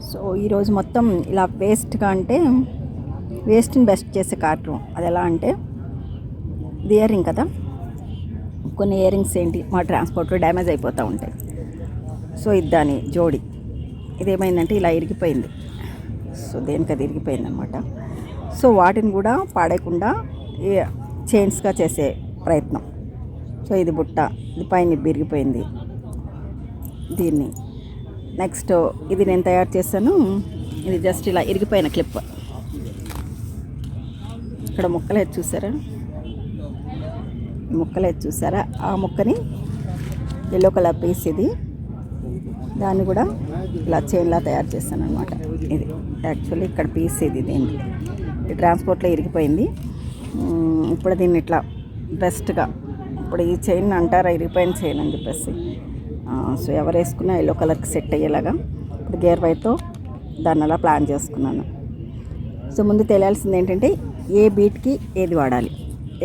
So ఈరోజు మొత్తం ఇలా వేస్ట్గా అంటే వేస్ట్ని బెస్ట్ చేసే కార్యక్రమం. అది ఎలా అంటే ఇది ఇయర్ రింగ్ కదా, కొన్ని ఇయర్ రింగ్స్ ఏంటి మా ట్రాన్స్పోర్ట్లో డ్యామేజ్ అయిపోతూ ఉంటాయి. సో ఇది దాని జోడి. ఇదేమైందంటే ఇలా ఇరిగిపోయింది. సో దేనికి అది ఇరిగిపోయింది అనమాట. సో వాటిని కూడా పాడేయకుండా చైన్స్గా చేసే ప్రయత్నం. సో ఇది బుట్ట, ఇది పైన విరిగిపోయింది. దీన్ని నెక్స్ట్ ఇది నేను తయారు చేశాను. ఇది జస్ట్ ఇలా ఇరిగిపోయిన క్లిప్. ఇక్కడ ముక్కలేదు చూసారా, ముక్కలేదు చూసారా, ఆ ముక్కని ఎల్లో కలర్ పీస్ ఇది, దాన్ని కూడా ఇలా చైన్లా తయారు చేశాను అనమాట. ఇది యాక్చువల్లీ ఇక్కడ పీస్ ఇది, దీన్ని ఈ ట్రాన్స్పోర్ట్లో ఇరిగిపోయింది. ఇప్పుడు దీన్ని ఇట్లా బెస్ట్గా, ఇప్పుడు ఈ చైన్ అంటారా ఇరిగిపోయిన చైన్ అని చెప్పేసి, సో ఎవరు వేసుకున్నా ఎల్లో కలర్కి సెట్ అయ్యేలాగా ఇప్పుడు గేర్ వైతో దాన్ని అలా ప్లాన్ చేసుకున్నాను. సో ముందు తెలియాల్సింది ఏంటంటే ఏ బీట్కి ఏది వాడాలి,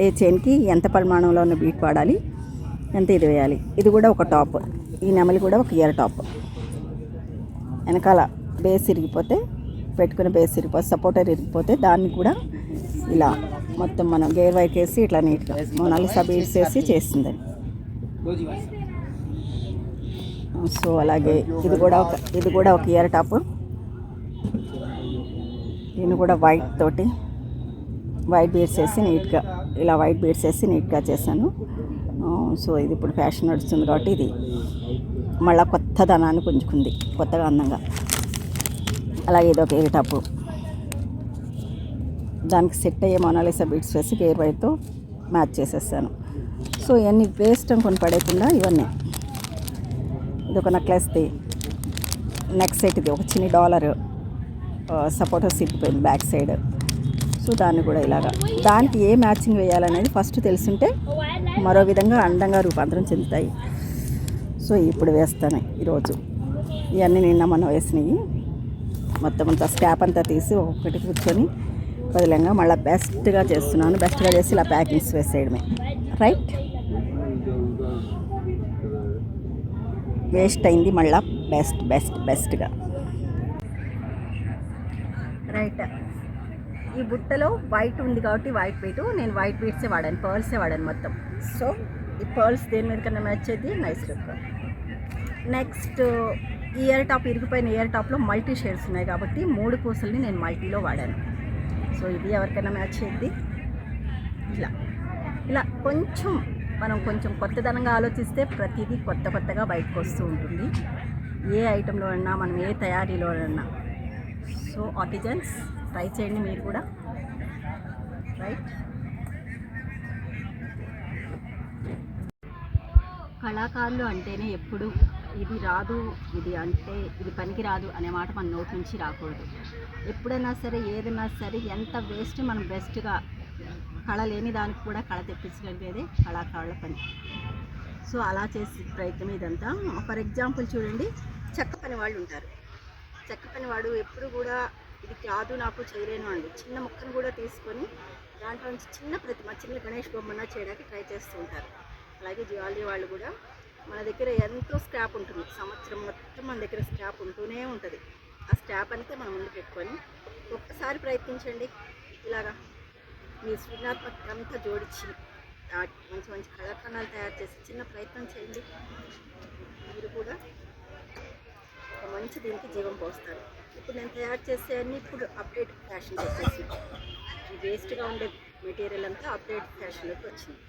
ఏ చైన్కి ఎంత పరిమాణంలో ఉన్న బీట్ వాడాలి, ఎంత ఇది వేయాలి. ఇది కూడా ఒక టాప్, ఈ నెమలి కూడా ఒక ఇయర్ టాప్. వెనకాల బేస్ ఇరిగిపోతే, పెట్టుకునే బేస్ ఇరిగిపోతే, సపోర్టర్ ఇరిగిపోతే దాన్ని కూడా ఇలా మొత్తం మనం గేర్ వైట్ వేసి ఇట్లా నీట్గా మొనాలిసా బీడ్స్ వేసి చేసిందని. సో అలాగే ఇది కూడా ఒక ఇయర్ టాప్. దీన్ని కూడా వైట్ బీడ్స్ వేసి నీట్గా, ఇలా వైట్ బీడ్స్ వేసి నీట్గా చేశాను. సో ఇది ఇప్పుడు ఫ్యాషన్ నడుస్తుంది కాబట్టి ఇది మళ్ళీ కొత్త ధనాన్ని పుంజుకుంది, కొత్తగా అందంగా. అలాగే ఇది ఒక ఇయర్ టాప్, దానికి సెట్ అయ్యే మొనాలిసా బీడ్స్ వేసి గేర్ వైట్తో మ్యాచ్ చేసేసాను. సో ఇవన్నీ వేస్ట్ అనుకొని పడేయకుండా ఇవన్నీ. ఇది ఒక నెక్లెస్ది నెక్ సెట్, ఇది ఒక చిన్న డాలర్ సపోర్టర్ సిప్పిపోయింది బ్యాక్ సైడ్. సో దాన్ని కూడా ఇలాగా, దానికి ఏ మ్యాచింగ్ వేయాలనేది ఫస్ట్ తెలుసుంటే మరో విధంగా అందంగా రూపాంతరం చెందుతాయి. సో ఇప్పుడు వేస్తాను ఈరోజు. ఇవన్నీ నిన్న మనం వేసినవి మొత్తం అంతా స్కాప్ అంతా తీసి ఒక్కొక్కటి కూర్చొని వదిలేంగా మళ్ళీ బెస్ట్గా చేస్తున్నాను. బెస్ట్గా చేసి ఇలా ప్యాకింగ్స్ వేసేయడమే. రైట్, వేస్ట్ అయింది మళ్ళీ బెస్ట్గా. రైట్, ఈ బుట్టలో వైట్ ఉంది కాబట్టి వైట్ బీటు, నేను వైట్ బీట్సే వాడాను, పర్ల్సే వాడాను మొత్తం. సో ఈ పర్ల్స్ దేని మీద కన్నా మ్యాచ్ అయితే nice look. Next ear top, ఇరిగిపోయిన ఇయర్ టాప్లో మల్టీ షేడ్స్ ఉన్నాయి కాబట్టి 3 పూసల్ని నేను మల్టీలో వాడాను. సో ఇది ఎవరికైనా మ్యాచ్ అయ్యింది. ఇలా కొంచెం కొత్తదనంగా ఆలోచిస్తే ప్రతిదీ కొత్తగా బయటకు వస్తూ ఉంటుంది, ఏ ఐటెంలో అన్నా, మనం ఏ తయారీలో అన్నా. సో ఆర్టిజన్స్ ట్రై చేయండి మీరు కూడా. రైట్, కళాకారులు అంటేనే ఎప్పుడు ఇది రాదు, ఇది పనికి రాదు అనే మాట మన నోటి నుంచి రాకూడదు. ఎప్పుడైనా సరే, ఏదైనా సరే, ఎంత వేస్ట్ మనం బెస్ట్గా, కళ లేని దానికి కూడా కళ తెప్పించగలిగేదే కళాకారుల పని. సో అలా చేసే ప్రయత్నం ఇదంతా. ఫర్ ఎగ్జాంపుల్ చూడండి, చెక్క పని వాళ్ళు ఉంటారు. చెక్క పని వాడు ఎప్పుడు కూడా ఇది కాదు నాకు చేయలేను అండి, చిన్న ముక్కను కూడా తీసుకొని దాంట్లో నుంచి చిన్న ప్రతిమ, చిన్న గణేష్ బొమ్మన చేయడానికి ట్రై చేస్తూ ఉంటారు. అలాగే జ్యువెలరీ వాళ్ళు కూడా, మన దగ్గర ఎంతో స్క్రాప్ ఉంటుంది, సంవత్సరం మొత్తం మన దగ్గర స్క్రాప్ ఉంటూనే ఉంటుంది. ఆ స్క్రాప్ అంతా మనం ముందు పెట్టుకొని ఒక్కసారి ప్రయత్నించండి. ఇలాగా మీ సృజనాత్మక అంతా జోడించి మంచి కళాఖండాలు తయారు చేసి చిన్న ప్రయత్నం చేయండి. మీరు కూడా ఒక మంచి దీనికి జీవం పోస్తారు. ఇప్పుడు నేను తయారు చేసే అన్నీ ఇప్పుడు అప్డేట్ ఫ్యాషన్ వచ్చేసి, వేస్ట్గా ఉండే మెటీరియల్ అంతా అప్డేట్ ఫ్యాషన్లోకి వచ్చింది.